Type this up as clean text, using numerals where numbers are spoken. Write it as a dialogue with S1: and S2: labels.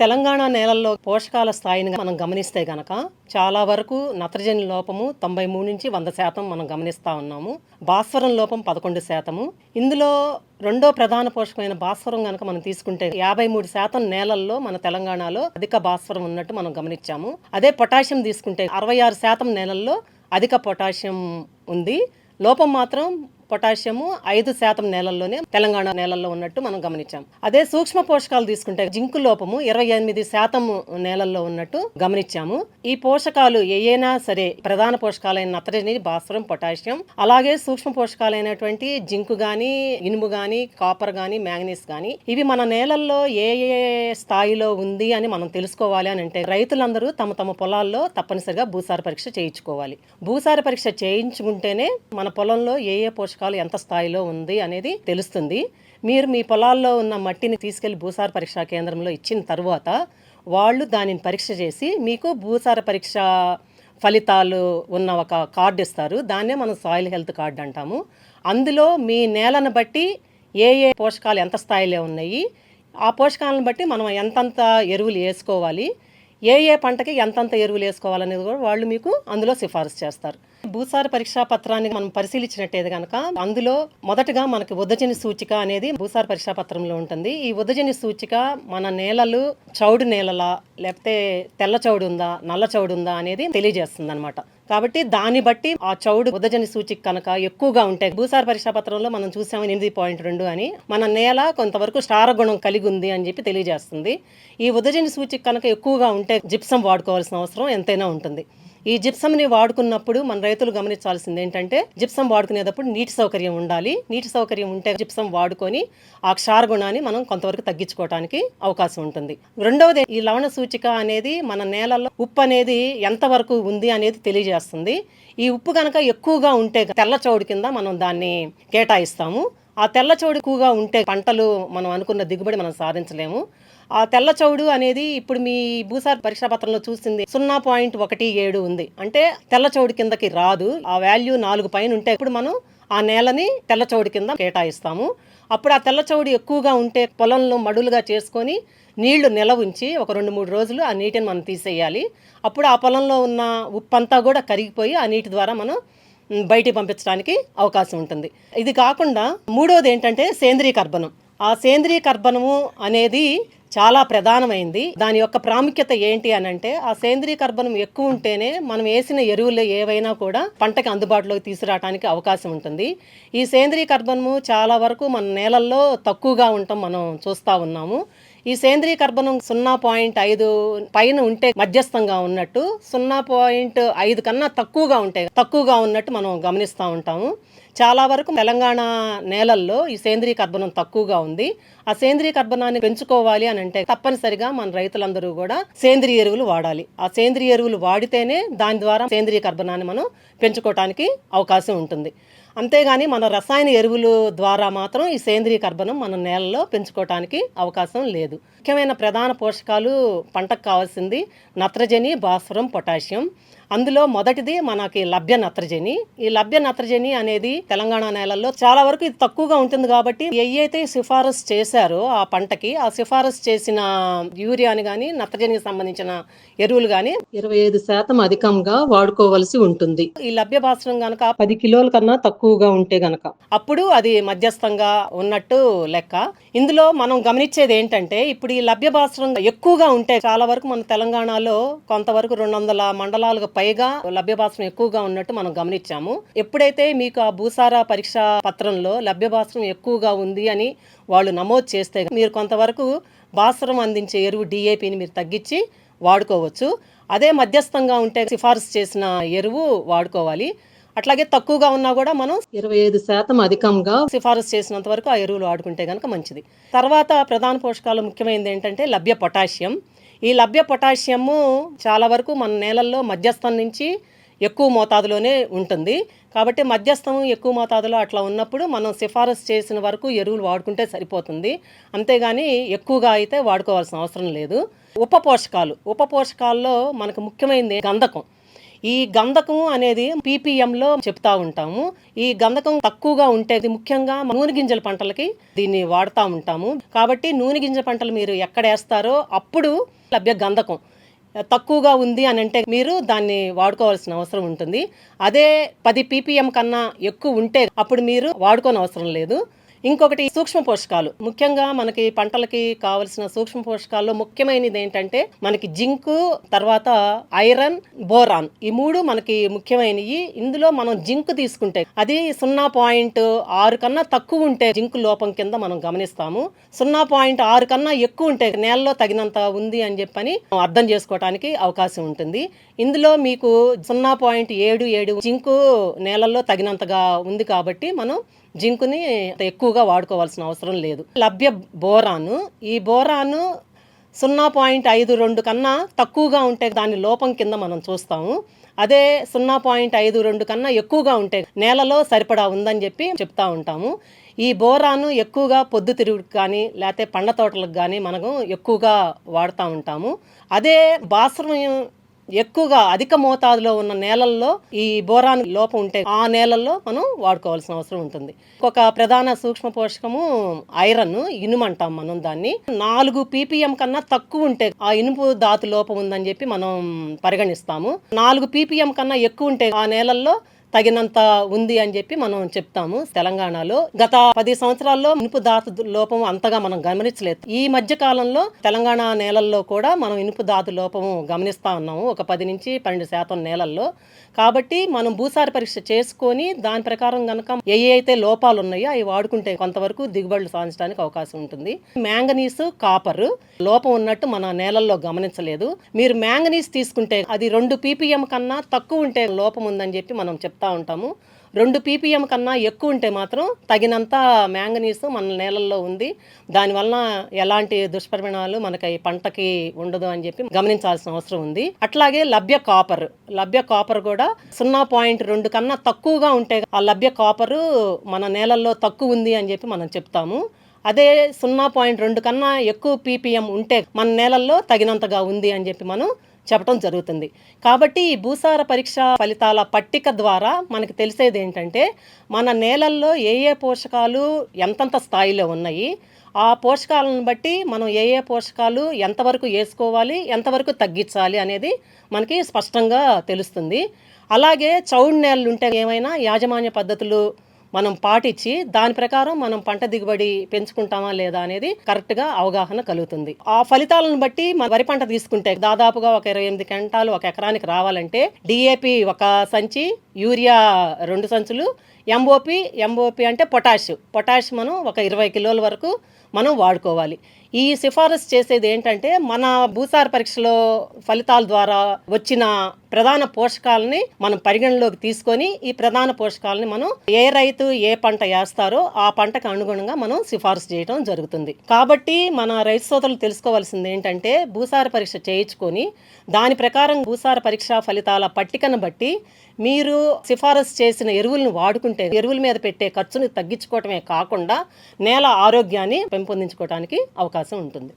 S1: తెలంగాణ నేలల్లో పోషకాల స్థాయిని మనం గమనిస్తే గనక చాలా వరకు నత్రజని లోపము 93 నుంచి 100% మనం గమనిస్తా ఉన్నాము. భాస్వరం లోపం 11%. ఇందులో రెండో ప్రధాన పోషకమైన భాస్వరం గనక మనం తీసుకుంటే 53% నేలల్లో మన తెలంగాణలో అధిక భాస్వరం ఉన్నట్టు మనం గమనించాము. అదే పొటాషియం తీసుకుంటే 66% నేలల్లో అధిక పొటాషియం ఉంది. లోపం మాత్రం పొటాషియము 5% నేలల్లోనే తెలంగాణ నేలల్లో ఉన్నట్టు మనం గమనించాం. అదే సూక్ష్మ పోషకాలు తీసుకుంటే జింకు లోపము 28% నేలల్లో ఉన్నట్టు గమనించాము. ఈ పోషకాలు ఏయైనా సరే ప్రధాన పోషకాలైన నత్రజని, భాస్వరం, పొటాషియం, అలాగే సూక్ష్మ పోషకాలైనటువంటి జింకు గాని, ఇనుము గాని, కాపర్ గాని, మ్యాంగనీస్ గాని ఇవి మన నేలల్లో ఏ ఏ స్థాయిలో ఉంది అని మనం తెలుసుకోవాలి అని అంటే రైతులందరూ తమ తమ పొలాల్లో తప్పనిసరిగా భూసార పరీక్ష చేయించుకోవాలి. భూసార పరీక్ష చేయించుకుంటేనే మన పొలంలో ఏ ఏ పోషకాలు ఎంత స్థాయిలో ఉంది అనేది తెలుస్తుంది. మీరు మీ పొలాల్లో ఉన్న మట్టిని తీసుకెళ్లి భూసార పరీక్షా కేంద్రంలో ఇచ్చిన తర్వాత వాళ్ళు దానిని పరీక్ష చేసి మీకు భూసార పరీక్ష ఫలితాలు ఉన్న ఒక కార్డు ఇస్తారు. దాన్నే మనం సాయిల్ హెల్త్ కార్డు అంటాము. అందులో మీ నేలను బట్టి ఏ ఏ పోషకాలు ఎంత స్థాయిలో ఉన్నాయి, ఆ పోషకాలను బట్టి మనం ఎంతంత ఎరువులు వేసుకోవాలి, ఏ ఏ పంటకి ఎంతంత ఎరువులు వేసుకోవాలనేది కూడా వాళ్ళు మీకు అందులో సిఫారసు చేస్తారు. భూసార పరీక్షా పత్రాన్ని మనం పరిశీలించినట్టయితే కనుక అందులో మొదటగా మనకి ఉదజని సూచిక అనేది భూసార పరీక్షా పత్రంలో ఉంటుంది. ఈ ఉదజని సూచిక మన నేలలు చౌడు నేలలా లేకపోతే తెల్ల చౌడు ఉందా, నల్ల చౌడు ఉందా అనేది తెలియజేస్తుంది అనమాట. కాబట్టి దాన్ని బట్టి ఆ చౌడు ఉదజని సూచిక కనుక ఎక్కువగా ఉంటాయి. భూసార పరీక్షా పత్రంలో మనం చూసాము 8.2 అని, మన నేల కొంతవరకు క్షారగుణం కలిగి ఉంది అని చెప్పి తెలియజేస్తుంది. ఈ ఉదజని సూచిక కనుక ఎక్కువగా ఉంటే జిప్సం వాడుకోవాల్సిన అవసరం ఎంతైనా ఉంటుంది. ఈ జిప్సంని వాడుకున్నప్పుడు మన రైతులు గమనించాల్సింది ఏంటంటే జిప్సం వాడుకునేటప్పుడు నీటి సౌకర్యం ఉండాలి. నీటి సౌకర్యం ఉంటే జిప్సం వాడుకొని ఆ క్షార గుణాన్ని మనం కొంతవరకు తగ్గించుకోవడానికి అవకాశం ఉంటుంది. రెండవది ఈ లవణ సూచిక అనేది మన నేలలో ఉప్పు అనేది ఎంతవరకు ఉంది అనేది తెలియజేస్తుంది. ఈ ఉప్పు కనుక ఎక్కువగా ఉంటే తెల్ల చౌడు కింద మనం దాన్ని కేటాయిస్తాము. ఆ తెల్ల చౌడు ఎక్కువగా ఉంటే పంటలు మనం అనుకున్న దిగుబడి మనం సాధించలేము. ఆ తెల్ల చౌడు అనేది ఇప్పుడు మీ భూసార పరీక్షా పత్రంలో చూసింది 0.17 ఉంది. అంటే తెల్ల చౌడు కిందకి రాదు. ఆ వాల్యూ 4 పైన ఉంటే ఇప్పుడు మనం ఆ నేలని తెల్ల చౌడు కింద కేటాయిస్తాము. అప్పుడు ఆ తెల్ల చౌడు ఎక్కువగా ఉంటే పొలంలో మడులుగా చేసుకొని నీళ్లు నిలవ ఉంచి ఒక 2-3 రోజులు ఆ నీటిని మనం తీసేయాలి. అప్పుడు ఆ పొలంలో ఉన్న ఉప్పంతా కూడా కరిగిపోయి ఆ నీటి ద్వారా మనం బయటికి పంపించడానికి అవకాశం ఉంటుంది. ఇది కాకుండా మూడోది ఏంటంటే సేంద్రీయ కర్బనం. ఆ సేంద్రీయ కర్బనము అనేది చాలా ప్రధానమైంది. దాని యొక్క ప్రాముఖ్యత ఏంటి అని అంటే ఆ సేంద్రీయ కర్బనం ఎక్కువ ఉంటేనే మనం వేసిన ఎరువులు ఏవైనా కూడా పంటకి అందుబాటులోకి తీసుకురావడానికి అవకాశం ఉంటుంది. ఈ సేంద్రీయ కర్బనము చాలా వరకు మన నేలల్లో తక్కువగా ఉండటం మనం చూస్తూ ఉన్నాము. ఈ సేంద్రీయ కర్బనం 0.5 పైన ఉంటే మధ్యస్థంగా ఉన్నట్టు, 0.5 కన్నా తక్కువగా ఉన్నట్టు మనం గమనిస్తూ ఉంటాము. చాలా వరకు తెలంగాణ నేలల్లో ఈ సేంద్రీయ కర్బనం తక్కువగా ఉంది. ఆ సేంద్రీయ కర్బనాన్ని పెంచుకోవాలి అని అంటే తప్పనిసరిగా మన రైతులందరూ కూడా సేంద్రీయ ఎరువులు వాడాలి. ఆ సేంద్రీయ ఎరువులు వాడితేనే దాని ద్వారా సేంద్రీయ కర్బనాన్ని మనం పెంచుకోవడానికి అవకాశం ఉంటుంది. అంతేగాని మన రసాయన ఎరువుల ద్వారా మాత్రం ఈ సేంద్రీయ కర్బనం మన నేలలో పెంచుకోవడానికి అవకాశం లేదు. ముఖ్యమైన ప్రధాన పోషకాలు పంటకు కావాల్సింది నత్రజని, భాస్వరం, పొటాషియం. అందులో మొదటిది మనకి లభ్య నత్రజని. ఈ లభ్య నత్రజని అనేది తెలంగాణ నేలల్లో చాలా వరకు ఇది తక్కువగా ఉంటుంది. కాబట్టి ఏవైతే సిఫారసు చేశారో ఆ పంటకి ఆ సిఫారసు చేసిన యూరియాని కానీ నత్రజనికి సంబంధించిన ఎరువులు కానీ 25% అధికంగా వాడుకోవలసి ఉంటుంది. ఈ లభ్య భాస్వరం గనక 10 కిలోల కన్నా తక్కువగా ఉంటే గనక అప్పుడు అది మధ్యస్థంగా ఉన్నట్టు లెక్క. ఇందులో మనం గమనించేది ఏంటంటే ఇప్పుడు ఈ లభ్య భాస్వరం ఎక్కువగా ఉంటే చాలా వరకు మన తెలంగాణలో కొంతవరకు 200 మండలాలకు పైగా లభ్య భాస్వరం ఎక్కువగా ఉన్నట్టు మనం గమనించాము. ఎప్పుడైతే మీకు ఆ భూసార పరీక్ష పత్రంలో లభ్య భాస్వరం ఎక్కువగా ఉంది అని వాళ్ళు నమోదు చేస్తే మీరు కొంతవరకు భాస్వరం అందించే ఎరువు DAPని మీరు తగ్గించి వాడుకోవచ్చు. అదే మధ్యస్థంగా ఉంటే సిఫారసు చేసిన ఎరువు వాడుకోవాలి. అట్లాగే తక్కువగా ఉన్నా కూడా మనం 25% అధికంగా సిఫారసు చేసినంత వరకు ఆ ఎరువులు వాడుకుంటే కనుక మంచిది. తర్వాత ప్రధాన పోషకాలు ముఖ్యమైనది ఏంటంటే లభ్య పొటాషియం. ఈ లభ్య పొటాషియము చాలా వరకు మన నేలల్లో మధ్యస్థం నుంచి ఎక్కువ మోతాదులోనే ఉంటుంది. కాబట్టి మధ్యస్థం ఎక్కువ మోతాదులో అట్లా ఉన్నప్పుడు మనం సిఫారసు చేసిన వరకు ఎరువులు వాడుకుంటే సరిపోతుంది. అంతేగాని ఎక్కువగా అయితే వాడుకోవాల్సిన అవసరం లేదు. ఉప పోషకాల్లో మనకు ముఖ్యమైనది గంధకం. ఈ గంధకం అనేది పీపీఎంలో చెప్తా ఉంటాము. ఈ గంధకం తక్కువగా ఉంటే ముఖ్యంగా నూనె గింజల పంటలకి దీన్ని వాడుతూ ఉంటాము. కాబట్టి నూనె గింజల పంటలు మీరు ఎక్కడ వేస్తారో అప్పుడు లభ్య గంధకం తక్కువగా ఉంది అని అంటే మీరు దాన్ని వాడుకోవాల్సిన అవసరం ఉంటుంది. అదే 10 పీపీఎం కన్నా ఎక్కువ ఉంటే అప్పుడు మీరు వాడుకోని అవసరం లేదు. ఇంకొకటి సూక్ష్మ పోషకాలు, ముఖ్యంగా మనకి పంటలకి కావలసిన సూక్ష్మ పోషకాల్లో ముఖ్యమైనది ఏంటంటే మనకి జింకు, తర్వాత ఐరన్, బోరాన్, ఈ 3 మనకి ముఖ్యమైనవి. ఇందులో మనం జింకు తీసుకుంటే అది 0.6 కన్నా తక్కువ ఉంటే జింకు లోపం కింద మనం గమనిస్తాము. 0.6 కన్నా ఎక్కువ ఉంటే నేలలో తగినంత ఉంది అని చెప్పని అర్థం చేసుకోవడానికి అవకాశం ఉంటుంది. ఇందులో మీకు 0.77 జింకు నేలల్లో తగినంతగా ఉంది కాబట్టి మనం జింకుని ఎక్కువగా వాడుకోవాల్సిన అవసరం లేదు. లభ్య బోరాను, ఈ బోరాను 0.52 కన్నా తక్కువగా ఉంటే దాని లోపం కింద మనం చూస్తాము. అదే 0.52 కన్నా ఎక్కువగా ఉంటే నేలలో సరిపడా ఉందని చెప్పి చెప్తా ఉంటాము. ఈ బోరాను ఎక్కువగా పొద్దుతిరుగుడుకు కానీ లేకపోతే పండ్ల తోటలకు కానీ మనము ఎక్కువగా వాడుతూ ఉంటాము. అదే భాస్వరం ఎక్కువగా అధిక మోతాదులో ఉన్న నేలల్లో ఈ బోరాన్ లోపం ఉంటే ఆ నేలల్లో మనం వాడుకోవాల్సిన అవసరం ఉంటుంది. ఒక ప్రధాన సూక్ష్మ పోషకము ఐరన్, ఇనుము అంటాం మనం దాన్ని. 4 పీపీఎం కన్నా తక్కువ ఉంటే ఆ ఇనుపు ధాతు లోపం ఉందని చెప్పి మనం పరిగణిస్తాము. 4 పీపీఎం కన్నా ఎక్కువ ఉంటే ఆ నేలల్లో తగినంత ఉంది అని చెప్పి మనం చెప్తాము. తెలంగాణలో గత 10 సంవత్సరాల్లో ఇనుపు ధాతు లోపం అంతగా మనం గమనించలేదు. ఈ మధ్య కాలంలో తెలంగాణ నేలల్లో కూడా మనం ఇనుపు ధాతు లోపము గమనిస్తా ఉన్నాము, ఒక 10 నుంచి 12% నేలల్లో. కాబట్టి మనం భూసార పరీక్ష చేసుకొని దాని ప్రకారం కనుక ఏ అయితే లోపాలు ఉన్నాయో అవి వాడుకుంటే కొంతవరకు దిగుబడులు సాధించడానికి అవకాశం ఉంటుంది. మ్యాంగనీసు, కాపర్ లోపం ఉన్నట్టు మన నేలల్లో గమనించలేదు. మీరు మ్యాంగనీస్ తీసుకుంటే అది 2 పీపీఎం కన్నా తక్కువ ఉంటే లోపం ఉందని చెప్పి మనం చెప్తా ఉంటాము. 2 పీపీఎం కన్నా ఎక్కువ ఉంటే మాత్రం తగినంత మ్యాంగనీస్ మన నేలల్లో ఉంది, దానివల్ల ఎలాంటి దుష్పరిణామాలు మనకి పంటకి ఉండదు అని చెప్పి గమనించాల్సిన అవసరం ఉంది. అట్లాగే లభ్య కాపర్ కూడా 0.2 కన్నా తక్కువగా ఉంటే ఆ లభ్య కాపరు మన నేలల్లో తక్కువ ఉంది అని చెప్పి మనం చెప్తాము. అదే 0.2 కన్నా ఎక్కువ పీపీఎం ఉంటే మన నేలల్లో తగినంతగా ఉంది అని చెప్పి మనం చెప్పడం జరుగుతుంది. కాబట్టి ఈ భూసార పరీక్ష ఫలితాల పట్టిక ద్వారా మనకి తెలిసేది ఏంటంటే మన నేలల్లో ఏ పోషకాలు ఎంతంత స్థాయిలో ఉన్నాయి, ఆ పోషకాలను బట్టి మనం ఏ పోషకాలు ఎంతవరకు వేసుకోవాలి, ఎంతవరకు తగ్గించాలి అనేది మనకి స్పష్టంగా తెలుస్తుంది. అలాగే చౌడు నేలలు ఉంటే ఏమైనా యాజమాన్య పద్ధతులు మనం పాటించి దాని ప్రకారం మనం పంట దిగుబడి పెంచుకుంటామా లేదా అనేది కరెక్ట్గా అవగాహన కలుగుతుంది. ఆ ఫలితాలను బట్టి వరి పంట తీసుకుంటే దాదాపుగా ఒక 28 క్వింటాలు ఒక ఎకరానికి రావాలంటే డిఏపి 1 సంచి, యూరియా 2 సంచులు, ఎంఓపి అంటే పొటాష్ మనం ఒక 20 కిలోల వరకు మనం వాడుకోవాలి. ఈ సిఫారసు చేసేది ఏంటంటే మన భూసార పరీక్షలో ఫలితాల ద్వారా వచ్చిన ప్రధాన పోషకాలని మనం పరిగణలోకి తీసుకొని ఈ ప్రధాన పోషకాలని మనం ఏ రైతు ఏ పంట వేస్తారో ఆ పంటకు అనుగుణంగా మనం సిఫారసు చేయడం జరుగుతుంది. కాబట్టి మన రైతు సోదరులు తెలుసుకోవాల్సింది ఏంటంటే భూసార పరీక్ష చేయించుకొని దాని ప్రకారం భూసార పరీక్ష ఫలితాల పట్టికను బట్టి మీరు సిఫారసు చేసిన ఎరువులను వాడుకుంటే ఎరువుల మీద పెట్టే ఖర్చును తగ్గించుకోవటమే కాకుండా నేల ఆరోగ్యాన్ని పెంపొందించుకోవడానికి అవకాశం ఉంటుంది.